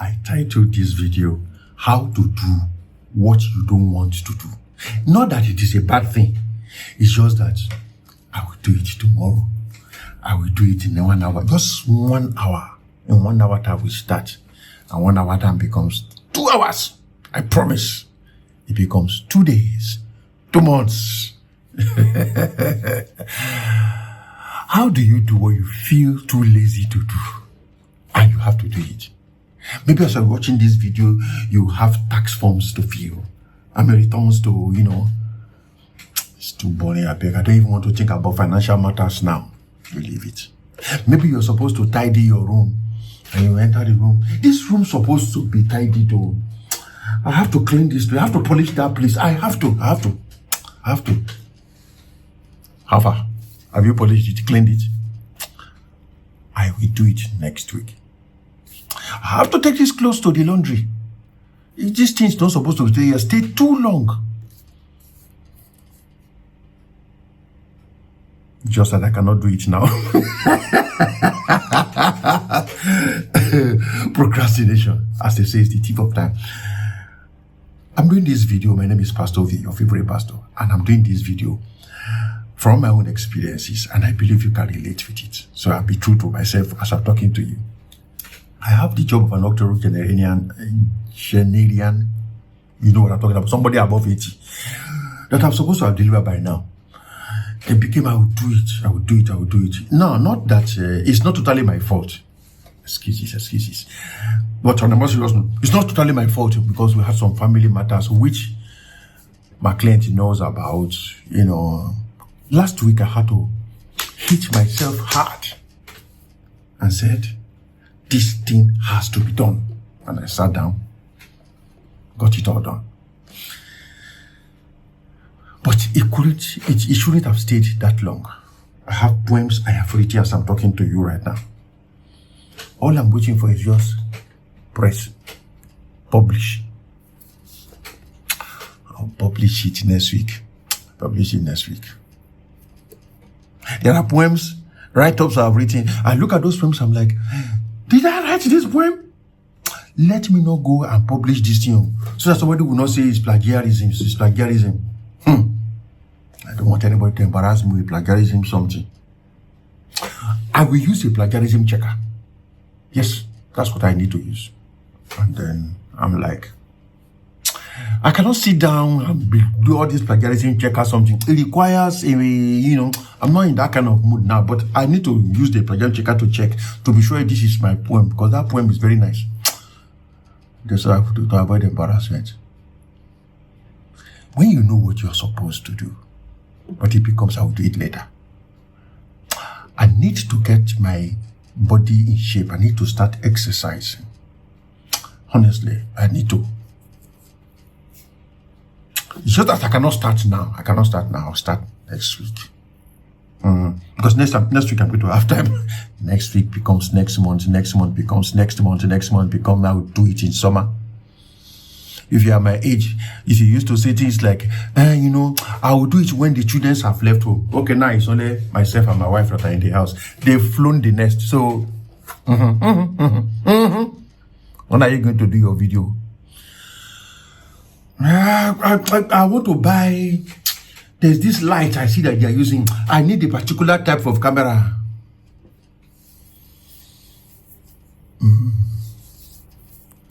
I titled this video, How to Do What You Don't Want to Do. Not that it is a bad thing. It's just that I will do it tomorrow. I will do it in 1 hour. Just 1 hour. In 1 hour time we start. And 1 hour time becomes 2 hours. I promise. It becomes 2 days. 2 months. How do you do what you feel too lazy to do? And you have to do it. Maybe as you're watching this video, you have tax forms to fill. I mean, returns to, it's too boring. I beg. I don't even want to think about financial matters now. You leave it. Maybe you're supposed to tidy your room. And you enter the room. This room's supposed to be tidy too. I have to clean this place. I have to polish that place. I have to. How far? Have you polished it, cleaned it? I will do it next week. I have to take these clothes to the laundry. These things not supposed to stay here. Stay too long. Just that I cannot do it now. Procrastination, as they say, is the thief of time. I'm doing this video. My name is Pastor V, your favorite pastor. And I'm doing this video from my own experiences. And I believe you can relate with it. So I'll be true to myself as I'm talking to you. I have the job of an octogenarian, you know what I'm talking about, somebody above 80, that I'm supposed to have delivered by now. It became, I will do it. No, not that, it's not totally my fault. Excuses. But on a more serious note, it's not totally my fault because we had some family matters which my client knows about, Last week I had to hit myself hard and said, this thing has to be done. And I sat down, got it all done. But it shouldn't have stayed that long. I have poems I have written as I'm talking to you right now. All I'm waiting for is just press, publish. I'll publish it next week. There are poems, write-ups I've written. I look at those poems, I'm like, did I write this poem? Let me not go and publish this thing so that somebody will not say it's plagiarism. I don't want anybody to embarrass me with plagiarism something. I will use a plagiarism checker. Yes, that's what I need to use. And then I'm like, I cannot sit down and do all this plagiarism check or something. It requires I'm not in that kind of mood now, but I need to use the plagiarism checker to check to be sure this is my poem, because that poem is very nice. That's why I have to avoid embarrassment. When you know what you're supposed to do, but it becomes, I'll do it later. I need to get my body in shape. I need to start exercising. Honestly, I need to. It's just that I cannot start now. I'll start next week. Because next week I'm going to have time. Next week becomes next month. Next month becomes next month. Next month becomes, I'll do it in summer. If you are my age, if you used to say things like, I will do it when the children have left home. Okay, now it's only myself and my wife that are in the house. They've flown the nest. So, when are you going to do your video? I want to buy, there's this light I see that they're using. I need a particular type of camera.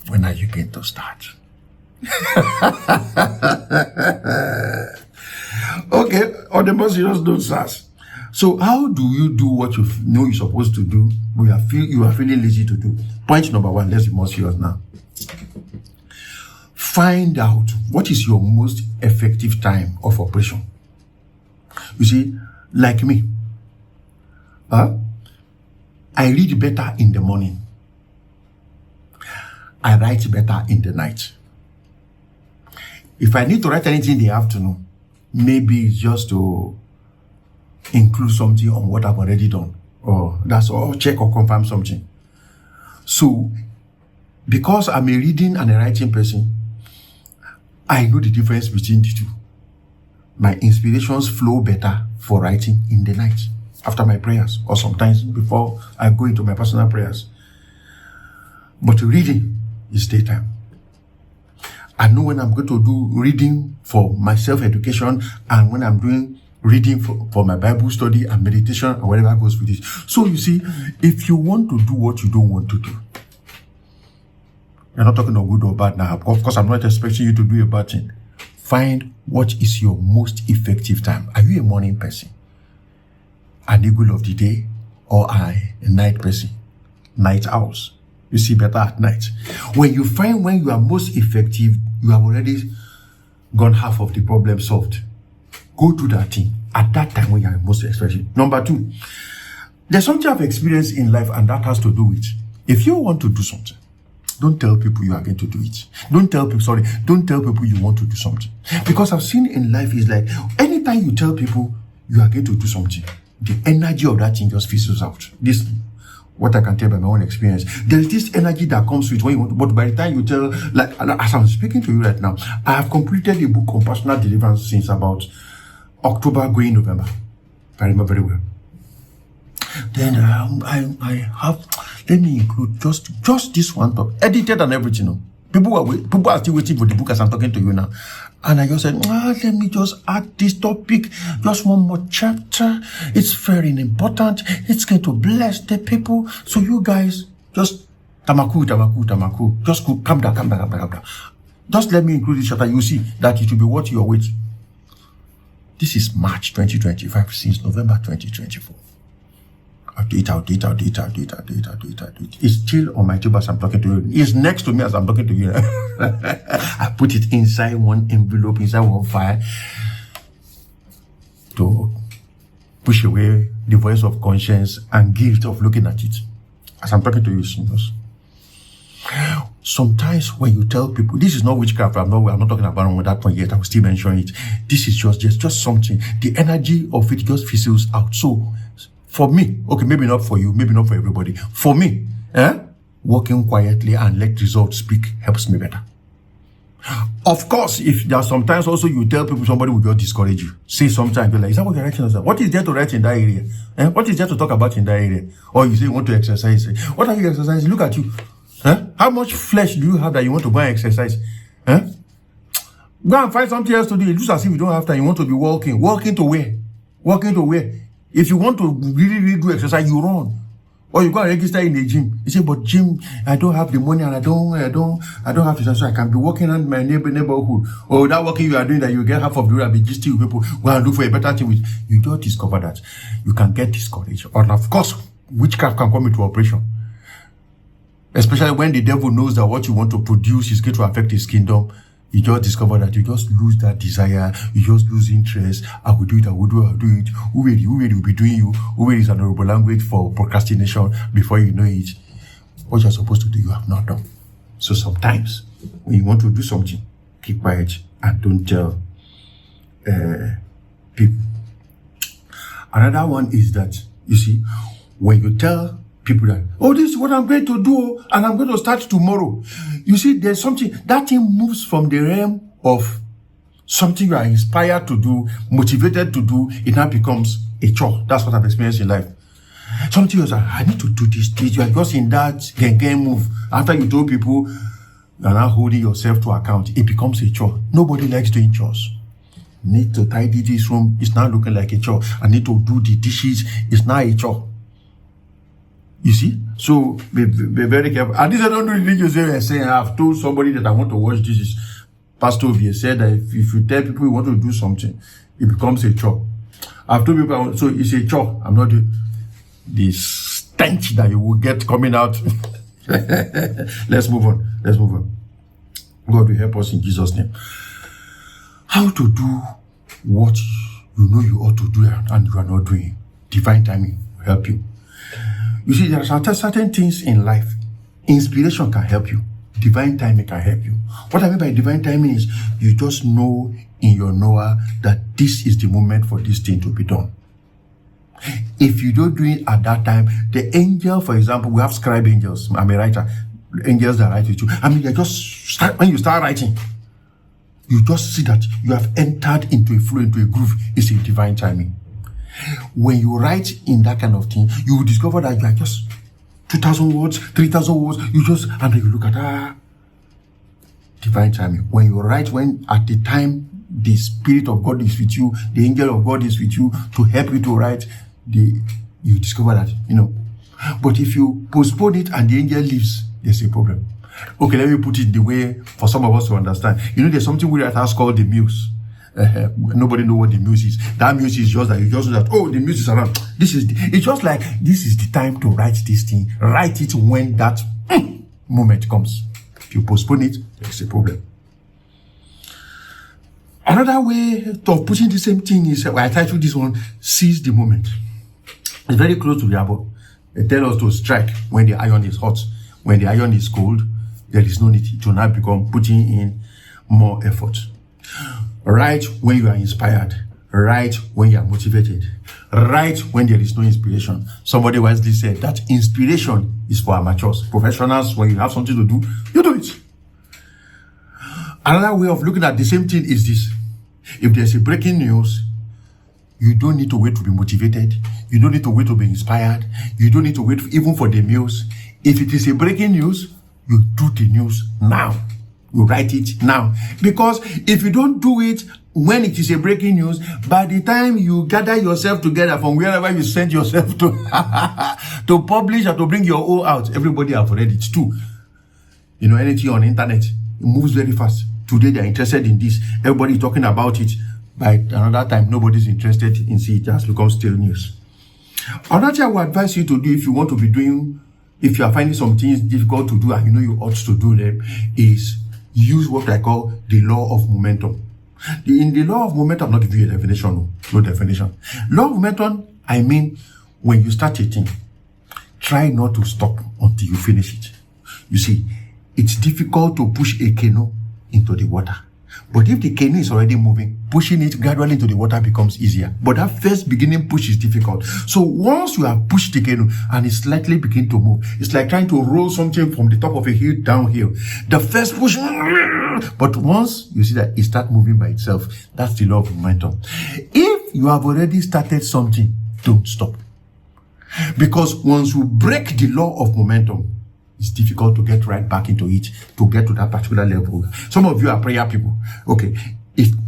When are you going to start? Okay, on the most serious note, sirs. So how do you do what you know you're supposed to do, but you are feeling lazy to do? Point number 1, let's be more serious now. Find out what is your most effective time of operation. You see, like me, I read better in the morning. I write better in the night. If I need to write anything in the afternoon, maybe it's just to include something on what I've already done, or that's all, check or confirm something. So, because I'm a reading and a writing person, I know the difference between the two. My inspirations flow better for writing in the night, after my prayers, or sometimes before I go into my personal prayers. But reading, It's daytime. I know when I'm going to do reading for my self-education and when I'm doing reading for my Bible study and meditation or whatever goes with it. So you see, if you want to do what you don't want to do, you're not talking of good or bad now. Of course, I'm not expecting you to do a bad thing. Find what is your most effective time. Are you a morning person? An eagle of the day? Or a night person? Night owls. You see better at night. When you find when you are most effective, you have already gone half of the problem solved. Go do that thing at that time when you are most effective. Number 2, there's something I've experienced in life, and that has to do with, if you want to do something, don't tell people you are going to do it. Don't tell people you want to do something. Because I've seen in life is like, anytime you tell people you are going to do something, the energy of that thing just fizzles out. This, what I can tell by my own experience. There's this energy that comes with when you want to, but by the time you tell, like, as I'm speaking to you right now, I have completed a book on personal deliverance since about October going November. If I remember very well. Then I have, let me include just this one talk, edited and everything. No? People are still waiting for the book as I'm talking to you now. And I just said, let me just add this topic, just one more chapter. It's very important. It's going to bless the people. So you guys just tamaku. Just calm down. Just let me include this chapter. You see that it will be what you're waiting. This is March 2025 since November 2024. I'll do it. It's still on my table as I'm talking to you. It's next to me as I'm talking to you. I put it inside one envelope, inside one file to push away the voice of conscience and guilt of looking at it. As I'm talking to you, singers. Sometimes when you tell people, this is not witchcraft, I'm not talking about that point yet, I will still mention it. This is just something. The energy of it just fizzles out. So, for me, okay, maybe not for you, maybe not for everybody. For me, working quietly and let results speak helps me better. Of course, if there are sometimes also you tell people somebody will just discourage you. Say sometimes, like, is that what you're writing? What is there to write in that area? What is there to talk about in that area? Or you say you want to exercise. What are you exercising? Look at you. How much flesh do you have that you want to go and exercise? Go and find something else to do. It looks as if you don't have time. You want to be walking. Walking to where? Walking to where? If you want to really do exercise, you run. Or you go and register in the gym. You say, but gym, I don't have the money and I don't have to, so I can be working on my neighborhood. Or that working you are doing that you get half of the day, be just with people, go and look for a better thing with. You don't discover that. You can get discouraged. And of course, witchcraft can come into operation. Especially when the devil knows that what you want to produce is going to affect his kingdom. You just discover that you just lose that desire, you just lose interest. I will do it. Who will be doing you? Who is an honorable language for procrastination before you know it? What you're supposed to do, you have not done. So sometimes, when you want to do something, keep quiet and don't tell people. Another one is that, you see, when you tell people that, oh, this is what I'm going to do, and I'm going to start tomorrow. You see, there's something, that thing moves from the realm of something you are inspired to do, motivated to do, it now becomes a chore. That's what I've experienced in life. Something was like, I need to do this. You are just in that gang move. After you told people, you are now holding yourself to account, it becomes a chore. Nobody likes doing chores. Need to tidy this room, it's now looking like a chore. I need to do the dishes, it's now a chore. You see? So, be very careful. And this I don't really use it saying, I've told somebody that I want to watch this. Pastor Ovie said that if you tell people you want to do something, it becomes a chore. I've told people, so it's a chore. I'm not doing the stench that you will get coming out. Let's move on. God will help us in Jesus' name. How to do what you know you ought to do and you are not doing. Divine timing will help you. You see, there are certain things in life. Inspiration can help you. Divine timing can help you. What I mean by divine timing is you just know in your knower that this is the moment for this thing to be done. If you don't do it at that time, the angel, for example, we have scribe angels. I'm a writer. Angels that write with you. I mean, they just start, when you start writing, you just see that you have entered into a flow, into a groove. It's a divine timing. When you write in that kind of thing, you will discover that you are just 2,000 words, 3,000 words. You just, and then you look at, Divine timing. When you write, when at the time the Spirit of God is with you, the angel of God is with you to help you to write, you discover that, But if you postpone it and the angel leaves, there's a problem. Okay, let me put it the way for some of us to understand. There's something we writers call the muse. Nobody know what the muse is. That muse is just that you just know that, the muse is around. It's just like, this is the time to write this thing. Write it when that moment comes. If you postpone it, there's a problem. Another way of putting the same thing is, I titled this one, seize the moment. It's very close to the above. They tell us to strike when the iron is hot. When the iron is cold, there is no need to now become putting in more effort. Write when you are inspired. Write when you are motivated. Write when there is no inspiration. Somebody wisely said that inspiration is for amateurs. Professionals, when you have something to do, you do it. Another way of looking at the same thing is this. If there's a breaking news, you don't need to wait to be motivated. You don't need to wait to be inspired. You don't need to wait even for the news. If it is a breaking news, you do the news now. You write it now. Because if you don't do it when it is a breaking news, by the time you gather yourself together from wherever you sent yourself to to publish or to bring your own out, everybody have read it too. Anything on the internet, it moves very fast. Today they are interested in this. Everybody is talking about it. By another time, nobody's interested in it. It has become stale news. Another thing I would advise you to do if you want to be doing, if you are finding some things difficult to do and you ought to do them, is use what I call the law of momentum. In the law of momentum, I'm not giving you a definition, no definition. Law of momentum, I mean, when you start a thing, try not to stop until you finish it. You see, it's difficult to push a canoe into the water. But if the canoe is already moving, pushing it gradually into the water becomes easier. But that first beginning push is difficult. So once you have pushed the canoe and it slightly begins to move, it's like trying to roll something from the top of a hill downhill. The first push, but once you see that it starts moving by itself, that's the law of momentum. If you have already started something, don't stop. Because once you break the law of momentum, it's difficult to get right back into it, to get to that particular level. Some of you are prayer people. Okay,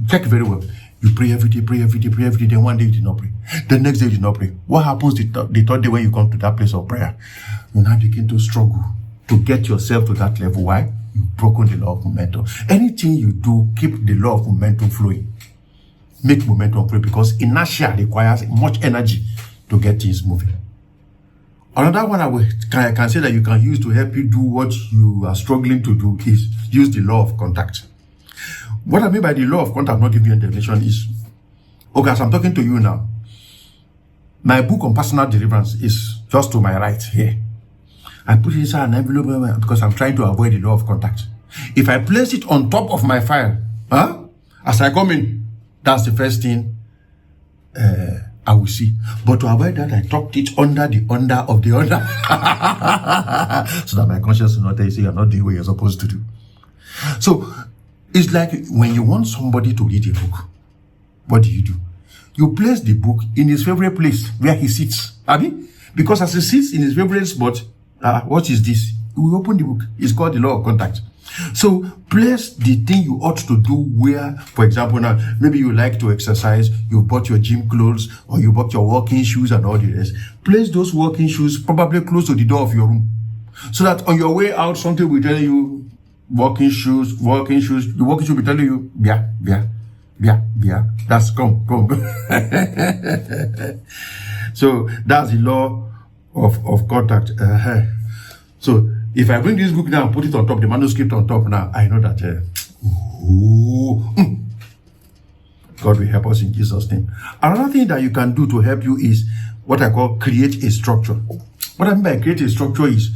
check very well. You pray every day, then one day you did not pray. The next day you did not pray. What happens the third day when you come to that place of prayer? You now begin to struggle to get yourself to that level. Why? You've broken the law of momentum. Anything you do, keep the law of momentum flowing. Make momentum flow, because inertia requires much energy to get things moving. Another one I can say that you can use to help you do what you are struggling to do is use the law of contact. What I mean by the law of contact, I'm not giving you a definition, is, okay, as I'm talking to you now, my book on personal deliverance is just to my right here. I put it inside an envelope because I'm trying to avoid the law of contact. If I place it on top of my file, as I come in, that's the first thing I will see. But to avoid that, I tucked it under the under of the under. So that my conscience will not tell you, you're not doing what you're supposed to do. So it's like when you want somebody to read a book, what do? You place the book in his favorite place where he sits. Because as he sits in his favorite spot, what is this? We open the book. It's called the law of contact. So place the thing you ought to do where, for example, now maybe you like to exercise, you bought your gym clothes or you bought your walking shoes and all the rest. Place those walking shoes probably close to the door of your room, so that on your way out, something will tell you walking shoes. The walking shoes will tell you, that's come. So that's the law of contact. So if I bring this book now and put it on top, the manuscript on top now, I know that God will help us in Jesus' name. Another thing that you can do to help you is what I call create a structure. What I mean by create a structure is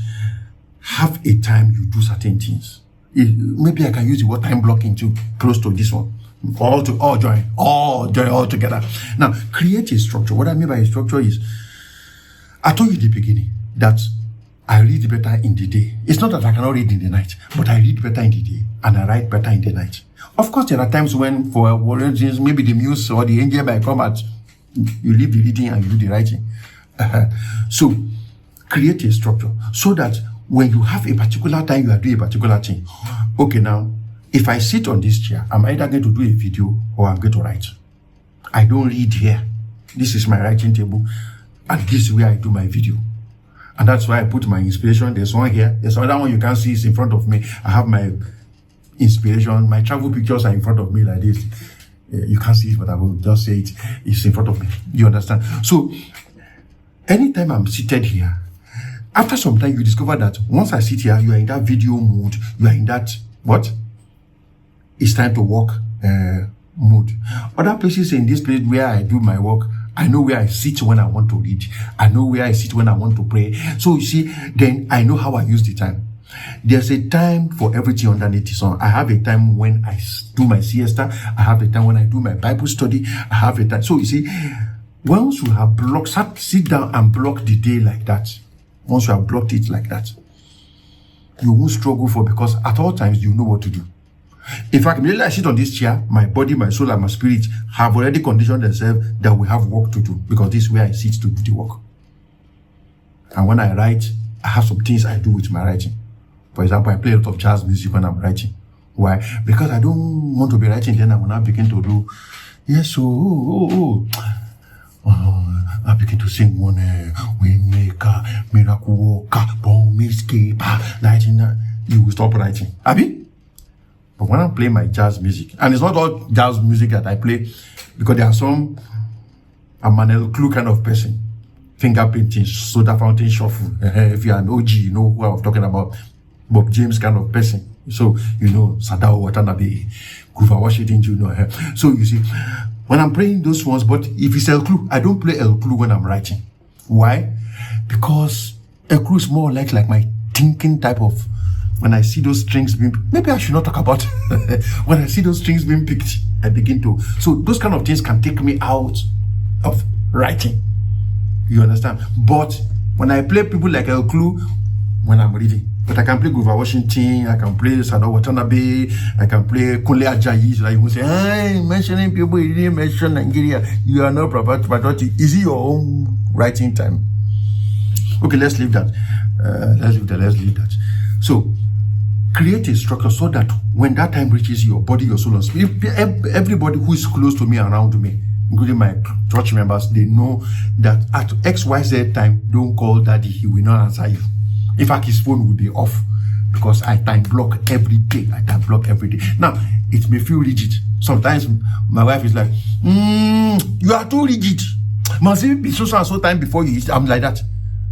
have a time you do certain things. Maybe I can use the word time blocking too, close to this one. All join together. Now, create a structure. What I mean by a structure is, I told you in the beginning that I read better in the day. It's not that I cannot read in the night, but I read better in the day and I write better in the night. Of course, there are times when, for reasons, maybe the muse or the angel might come at, you leave the reading and you do the writing. So, create a structure so that when you have a particular time, you are doing a particular thing. Okay, now, If I sit on this chair, I'm either going to do a video or I'm going to write. I don't read here. This is my writing table, and this is where I do my video. And that's why I put my inspiration. There's one here. There's another one you can't see. It's in front of me. I have my inspiration. My travel pictures are in front of me like this. You can't see it, but I will just say it. It's in front of me. You understand? So, anytime I'm seated here, after some time, you discover that once I sit here, you are in that video mode. You are in that, what? It's time to work mode. Other places in this place where I do my work, I know where I sit when I want to read. I know where I sit when I want to pray. So you see, then I know how I use the time. There's a time for everything underneath the sun. I have a time when I do my siesta. I have a time when I do my Bible study. I have a time. So you see, once you have blocked, sit down and block the day like that. Once you have blocked it like that, you won't struggle for, because at all times you know what to do. In fact, immediately I sit on this chair, my body, my soul, and my spirit have already conditioned themselves that we have work to do, because this is where I sit to do the work. And when I write, I have some things I do with my writing. For example, I play a lot of jazz music when I'm writing. Why? Because I don't want to be writing, then I will now begin to do, yes, I begin to sing one, we make a miracle worker, promise keeper, lighting. You will stop writing. Abi? But when I play my jazz music, and it's not all jazz music that I play, because there are some, I'm an El Clue kind of person. Fingerprinting, soda fountain shuffle. If you're an OG, you know who I'm talking about. Bob James kind of person. So, you know, Sadao Watanabe, Grover Washington, you know. So, you see, when I'm playing those ones, but if it's El Clue, I don't play El Clue when I'm writing. Why? Because El Clue is more like my thinking type of, when I see those strings being, maybe I should not talk about when I see those strings being picked, I begin to, so those kind of things can take me out of writing. You understand? But when I play people like El Clue, when I'm reading, but I can play Grover Washington, I can play Sadao Watanabe, I can play Kunle Ajayi. So you will say, hey, mentioning people, you didn't mention Nigeria. You are not patriotic. Is it your own writing time? Okay, let's leave that. Let's leave that. So, create a structure so that when that time reaches your body, your soul, and spirit, everybody who is close to me, around me, including my church members, they know that at XYZ time, don't call daddy, he will not answer you. In fact, his phone will be off, because I time block every day. I time block every day. Now, it may feel rigid. Sometimes my wife is like, you are too rigid. Must it be so and so time before you eat? I'm like that.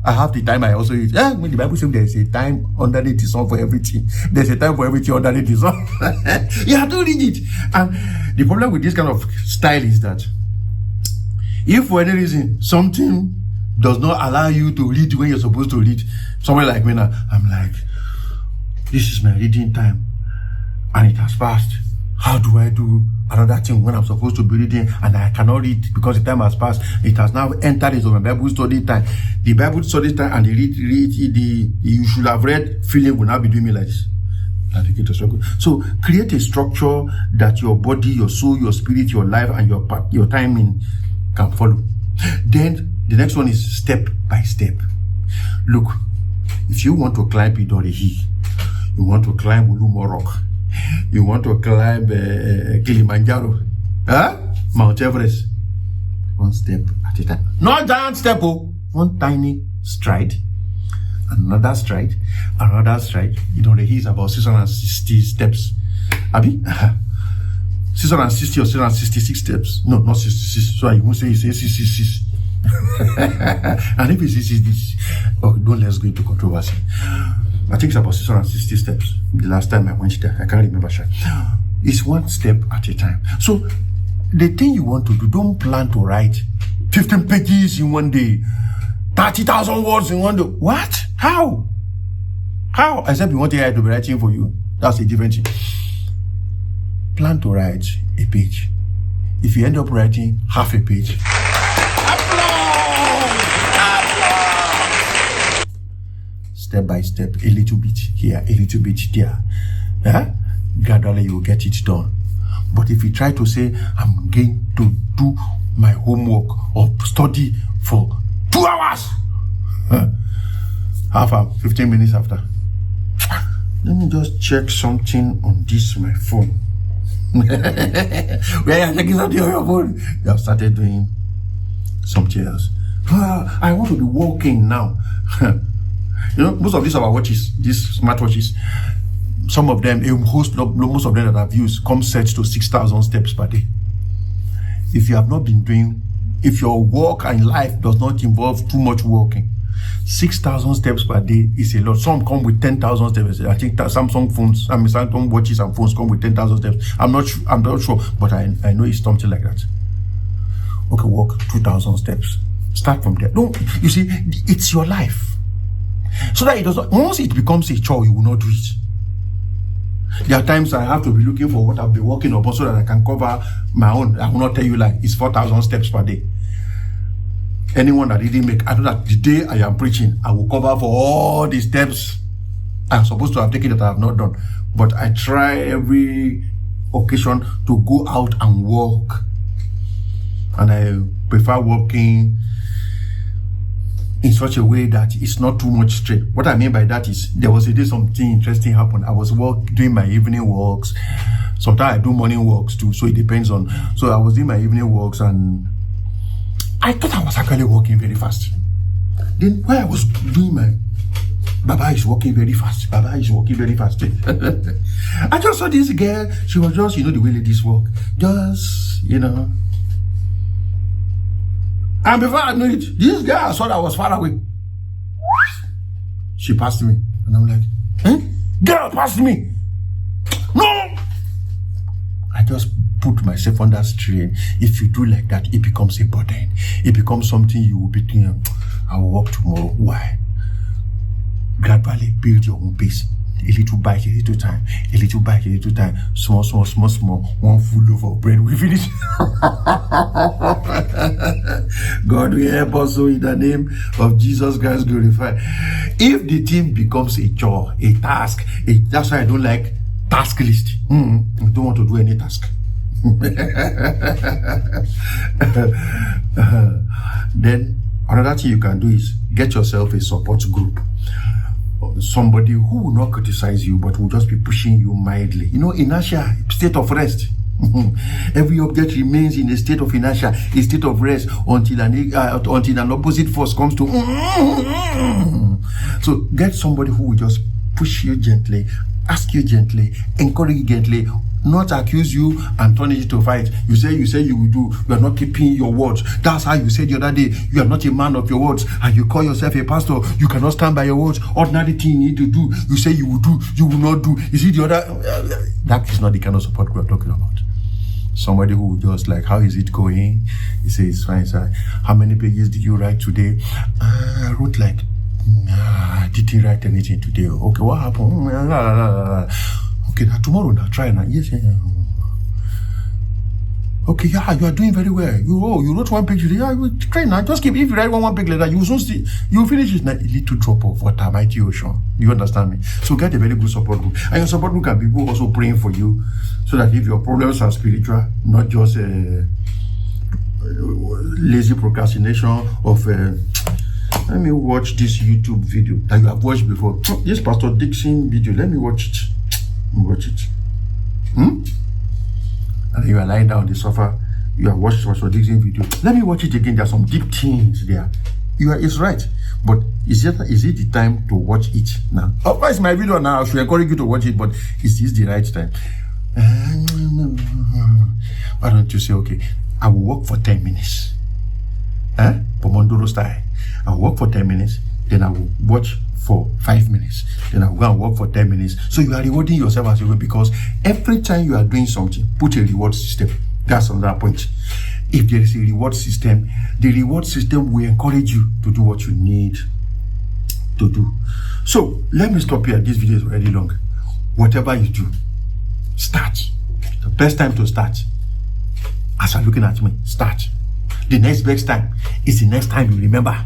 I have the time I also eat. Yeah, when the Bible says there is a time underneath the sun for everything. There's a time for everything underneath the sun. You are too rigid. And the problem with this kind of style is that if for any reason something does not allow you to read when you're supposed to read, somewhere like me now, I'm like, this is my reading time and it has passed. How do I do another thing when I'm supposed to be reading and I cannot read because the time has passed? It has now entered into my Bible study time. The Bible study time and the you should have read feeling will now be doing me like this. So create a structure that your body, your soul, your spirit, your life, and your timing can follow. Then the next one is step by step. Look, if you want to climb Idorehi, you want to climb Ulumo Rock, you want to climb Kilimanjaro, Mount Everest, one step at a time. Not giant step, one tiny stride, another stride, another stride. Idorehi is about 660 steps. Abi? 660 or 666 steps. No, not 66. So I won't say 666. And if it's 66, okay, don't let's go into controversy. I think it's about 660 steps. The last time I went there, I can't remember. It's one step at a time. So the thing you want to do, don't plan to write 15 pages in one day, 30,000 words in one day. What? How? Except you want AI to be writing for you. That's a different thing. Plan to write a page. If you end up writing half a page, step by step, a little bit here, a little bit there. Gradually you will get it done. But if you try to say, I'm going to do my homework or study for 2 hours, half hour, 15 minutes after, Let me just check something on this my phone. Where are you checking something on your phone? You have started doing something else. I want to be walking now. Most of these are our watches, these smartwatches. Some of them, most of them that I've used, come set to 6,000 steps per day. If you have not been doing, if your work and life does not involve too much walking, 6,000 steps per day is a lot. Some come with 10,000 steps. I think that Samsung watches and phones come with 10,000 steps. I'm not sure, but I know it's something like that. Okay, walk 2,000 steps. Start from there. Don't you see? It's your life. So that it does not. Once it becomes a chore, you will not do it. There are times I have to be looking for what I've been working upon so that I can cover my own. I will not tell you like it's 4,000 steps per day. Anyone that didn't make, I know that the day I am preaching, I will cover for all the steps I'm supposed to have taken that I have not done. But I try every occasion to go out and walk. And I prefer walking in such a way that it's not too much straight. What I mean by that is, there was a day something interesting happened. I was doing my evening walks. Sometimes I do morning walks too, so it depends on. So I was doing my evening walks and I thought I was actually walking very fast. Then while I was doing my, Baba is walking very fast. Baba is walking very fast. I just saw this girl. She was just, the way ladies walk. Just, And before I knew it, this girl I saw that was far away. She passed me. And I'm like, girl passed me. No! I just put myself under strain. If you do like that, it becomes a burden. It becomes something you will be doing. I will walk tomorrow. Why? Gradually build your own pace. A little bite, a little time. A little bite, a little time. Small. One full loaf of bread. We finish. God will help us so in the name of Jesus Christ glorified. If the thing becomes a chore, a task, that's why I don't like task list. I don't want to do any task. Then another thing you can do is get yourself a support group. Somebody who will not criticize you but will just be pushing you mildly. Inertia, state of rest. Every object remains in a state of inertia, a state of rest until an opposite force comes to. So get somebody who will just push you gently, ask you gently, encourage you gently, not accuse you and turn it to fight. You say you will do, you are not keeping your words. That's how you said the other day, you are not a man of your words, and you call yourself a pastor, you cannot stand by your words. Ordinary thing you need to do, you say you will do, you will not do. You see the other, that is not the kind of support we are talking about. Somebody who just like, how is it going? He says, it's fine, sir. How many pages did you write today? I wrote like, I didn't write anything today. Okay, what happened? Okay, tomorrow now, try now. Yes. Okay, yeah, you are doing very well. You wrote one page today. Yeah, try now. Just keep. If you write one page like that, you will soon see. You will finish it now. A little drop of water, mighty ocean. You understand me? So get a very good support group, and your support group can be people also praying for you, so that if your problems are spiritual, not just lazy procrastination of. Let me watch this YouTube video that you have watched before. This Pastor Dixon video. Let me watch it. Watch it. And you are lying down on the sofa. You are watching Pastor Dixon video. Let me watch it again. There are some deep things there. It's right. But is it the time to watch it now? Of course, my video now, I should encourage you to watch it, but is this the right time? Why don't you say, okay, I will walk for 10 minutes. Pomodoro style. I will walk for 10 minutes, then I will watch for 5 minutes, then I'll go and work for 10 minutes. So you are rewarding yourself as you go, because every time you are doing something, put a reward system. That's another point. If there is a reward system, the reward system will encourage you to do what you need to do. So let me stop here. This video is already long. Whatever you do, start. The best time to start, as you're looking at me, start. The next best time is the next time you remember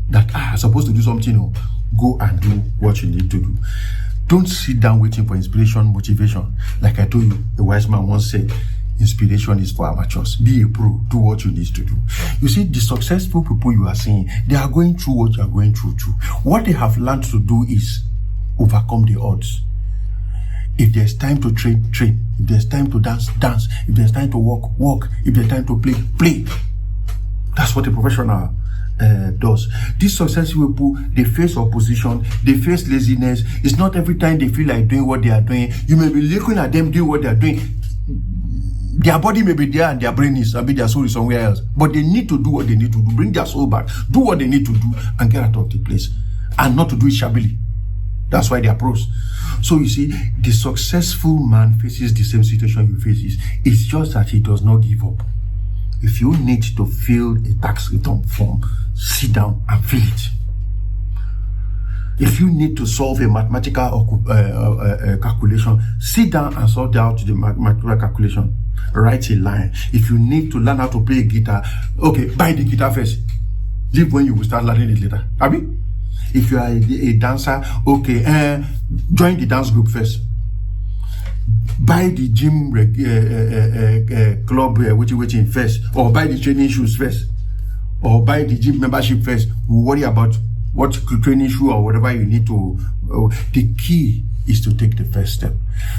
that I'm supposed to do something. Go and do what you need to do. Don't sit down waiting for inspiration, motivation. Like I told you, a wise man once said, inspiration is for amateurs. Be a pro. Do what you need to do. You see, the successful people you are seeing, they are going through what you are going through too. What they have learned to do is overcome the odds. If there's time to train, train. If there's time to dance, dance. If there's time to walk, walk. If there's time to play, play. That's what a professional does. These successful people, they face opposition, they face laziness. It's not every time they feel like doing what they are doing. You may be looking at them doing what they are doing. Their body may be there and their brain is, their soul is somewhere else. But they need to do what they need to do. Bring their soul back. Do what they need to do and get out of the place. And not to do it shabbily. That's why they are pros. So you see, the successful man faces the same situation you face. It's just that he does not give up. If you need to fill a tax return form, sit down and fill it. If you need to solve a mathematical calculation, sit down and sort out the mathematical calculation. Write a line. If you need to learn how to play a guitar, okay, buy the guitar first. Leave when you will start learning it later. Abi? If you are a dancer, okay, join the dance group first. Buy the gym club waiting first, or buy the training shoes first, or buy the gym membership first. We'll worry about what training shoe or whatever you need to. The key is to take the first step.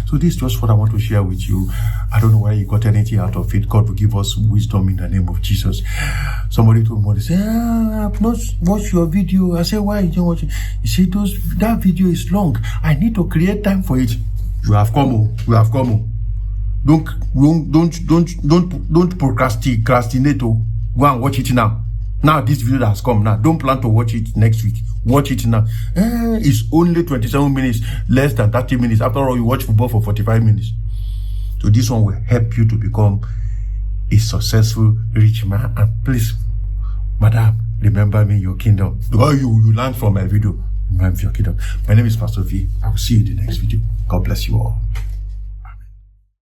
So this is just what I want to share with you. I don't know why you got anything out of it. God will give us wisdom in the name of Jesus. Somebody told me, they say, I've not watched your video. I say, why you don't watch it? You see, that video is long. I need to create time for it. You have come. You have come. Don't procrastinate. Go and watch it now. Now this video has come now. Don't plan to watch it next week. Watch it now. It's only 27 minutes, less than 30 minutes. After all, you watch football for 45 minutes. So this one will help you to become a successful rich man. And please, madam, remember me in your kingdom. Because you learn from my video. Remember your kingdom. My name is Pastor V. I will see you in the next video. God bless you all.